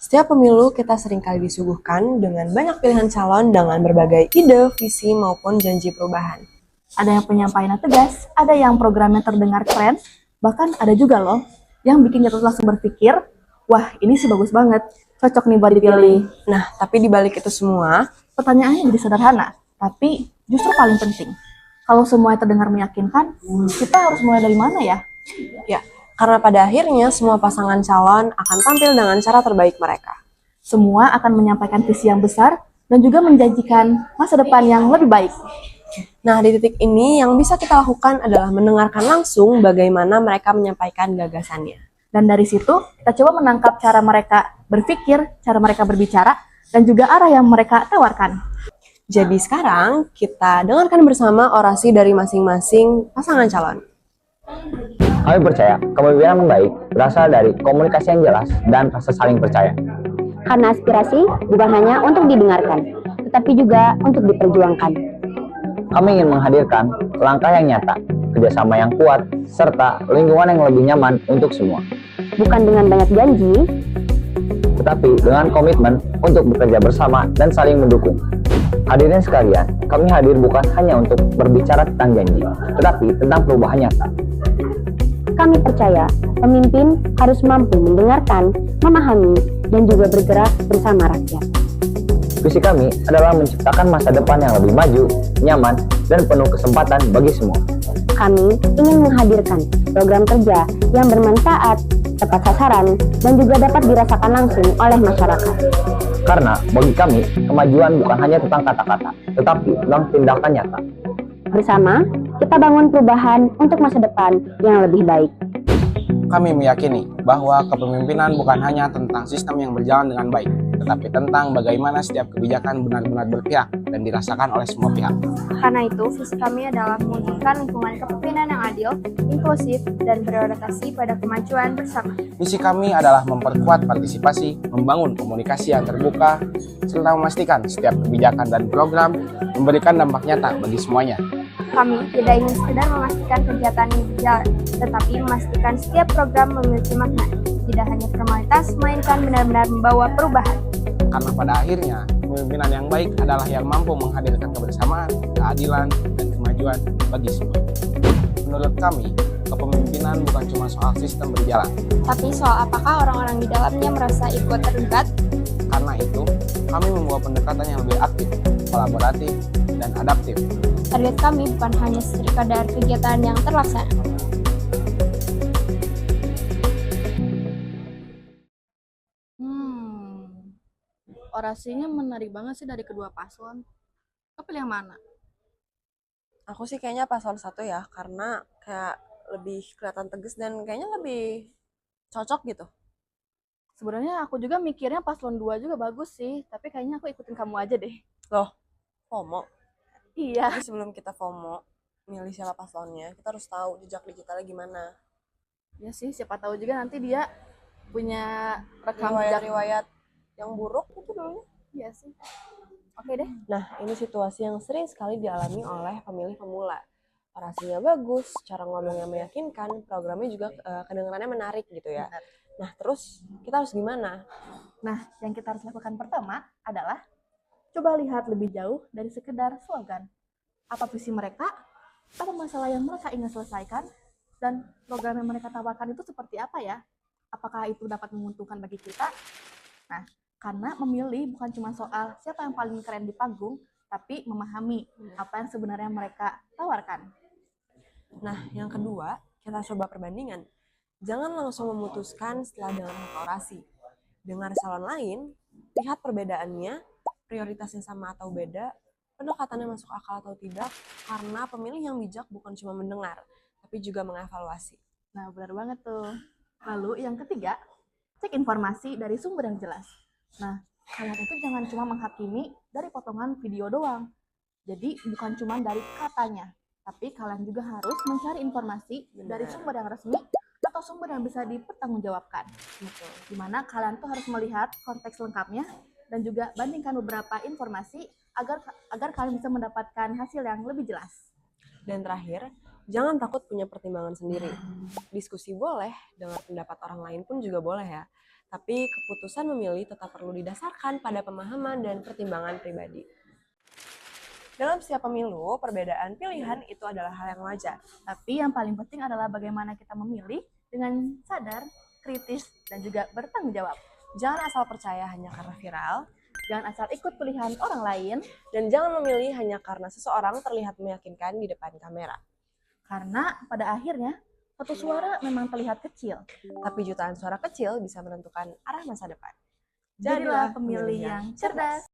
Setiap pemilu kita seringkali disuguhkan dengan banyak pilihan calon dengan berbagai ide, visi, maupun janji perubahan. Ada yang penyampaiannya tegas, ada yang programnya terdengar keren, bahkan ada juga loh yang bikin kita langsung berpikir, wah ini sih bagus banget, cocok nih buat dipilih. Nah, tapi di balik itu semua, Pertanyaannya jadi sederhana, tapi justru paling penting. Kalau semuanya terdengar meyakinkan, kita harus mulai dari mana ya? ya, karena pada akhirnya semua pasangan calon akan tampil dengan cara terbaik mereka. Semua akan menyampaikan visi yang besar dan juga menjanjikan masa depan yang lebih baik. Nah, di titik ini yang bisa kita lakukan adalah mendengarkan langsung bagaimana mereka menyampaikan gagasannya. Dan dari situ, kita coba menangkap cara mereka berpikir, cara mereka berbicara, dan juga arah yang mereka tawarkan. Jadi sekarang kita dengarkan bersama orasi dari masing-masing pasangan calon. Kami percaya kepemimpinan yang baik berasal dari komunikasi yang jelas dan rasa saling percaya. Karena aspirasi bukan hanya untuk didengarkan, tetapi juga untuk diperjuangkan. Kami ingin menghadirkan langkah yang nyata, kerjasama yang kuat, serta lingkungan yang lebih nyaman untuk semua. Bukan dengan banyak janji, Tetapi dengan komitmen untuk bekerja bersama dan saling mendukung. Hadirin sekalian, kami hadir bukan hanya untuk berbicara tentang janji, tetapi tentang perubahan nyata. kami percaya pemimpin harus mampu mendengarkan, memahami, dan juga bergerak bersama rakyat. Visi kami adalah menciptakan masa depan yang lebih maju, nyaman, dan penuh kesempatan bagi semua. Kami ingin menghadirkan program kerja yang bermanfaat, tepat sasaran, dan juga dapat dirasakan langsung oleh masyarakat. Karena bagi kami, kemajuan bukan hanya tentang kata-kata, tetapi tentang tindakan nyata. Bersama, kita bangun perubahan untuk masa depan yang lebih baik. Kami meyakini bahwa kepemimpinan bukan hanya tentang sistem yang berjalan dengan baik, tetapi tentang bagaimana setiap kebijakan benar-benar berpihak dan dirasakan oleh semua pihak. Karena itu, visi kami adalah mewujudkan lingkungan kepemimpinan yang adil, inklusif, dan berorientasi pada kemajuan bersama. Misi kami adalah memperkuat partisipasi, membangun komunikasi yang terbuka, serta memastikan setiap kebijakan dan program memberikan dampak nyata bagi semuanya. Kami tidak ingin sekedar memastikan kegiatan ini berjalan, tetapi memastikan setiap program memiliki makna, tidak hanya formalitas, melainkan benar-benar membawa perubahan. Karena pada akhirnya, kepemimpinan yang baik adalah yang mampu menghadirkan kebersamaan, keadilan, dan kemajuan bagi semua. Menurut kami, kepemimpinan bukan cuma soal sistem berjalan. Tapi soal apakah orang-orang di dalamnya merasa ikut terlibat? Karena itu, kami membawa pendekatan yang lebih aktif, kolaboratif, dan adaptif. Target kami bukan hanya sekadar kegiatan yang terlaksana. Orasinya menarik banget sih dari kedua paslon. Kau pilih yang mana? Aku sih kayaknya paslon 1 ya, karena kayak lebih kelihatan tegas dan kayaknya lebih cocok gitu. Sebenarnya aku juga mikirnya paslon 2 juga bagus sih, tapi kayaknya aku ikutin kamu aja deh. Loh, FOMO. Iya. Tapi sebelum kita FOMO, milih siapa paslonnya, kita harus tahu jejak digitalnya gimana. Ya sih, siapa tahu juga nanti dia punya rekam jejak. Riwayat yang buruk itu dulunya. Iya sih. Oke deh. Nah, ini situasi yang sering sekali dialami oleh pemilih pemula. Orasinya bagus, cara ngomongnya meyakinkan, programnya juga kedengarannya menarik gitu ya. Benar. Nah, terus kita harus gimana? Nah, yang kita harus lakukan pertama adalah coba lihat lebih jauh dari sekedar slogan. Apa visi mereka, apa masalah yang mereka ingin selesaikan, dan program yang mereka tawarkan itu seperti apa ya? Apakah itu dapat menguntungkan bagi kita? Nah, karena memilih bukan cuma soal siapa yang paling keren di panggung, tapi memahami apa yang sebenarnya mereka tawarkan. Nah, yang kedua, kita coba perbandingan. Jangan langsung memutuskan setelah dengar satu orasi. Dengar calon lain, lihat perbedaannya, prioritasnya sama atau beda, pendekatannya masuk akal atau tidak, karena pemilih yang bijak bukan cuma mendengar, tapi juga mengevaluasi. Nah, benar banget tuh. Lalu yang ketiga, cek informasi dari sumber yang jelas. Nah, kalian itu jangan cuma menghakimi dari potongan video doang. Jadi bukan cuma dari katanya, tapi kalian juga harus mencari informasi dari sumber yang resmi atau sumber yang bisa dipertanggungjawabkan. Gitu. Dimana kalian tuh harus melihat konteks lengkapnya dan juga bandingkan beberapa informasi agar kalian bisa mendapatkan hasil yang lebih jelas. Dan terakhir, jangan takut punya pertimbangan sendiri. Diskusi boleh, dengar pendapat orang lain pun juga boleh ya. Tapi keputusan memilih tetap perlu didasarkan pada pemahaman dan pertimbangan pribadi. Dalam setiap pemilu, perbedaan pilihan itu adalah hal yang wajar. Tapi yang paling penting adalah bagaimana kita memilih dengan sadar, kritis, dan juga bertanggung jawab. Jangan asal percaya hanya karena viral, Jangan asal ikut pilihan orang lain, dan jangan memilih hanya karena seseorang terlihat meyakinkan di depan kamera. karena pada akhirnya satu suara memang terlihat kecil. Tapi jutaan suara kecil bisa menentukan arah masa depan. Jadilah pemilih yang cerdas.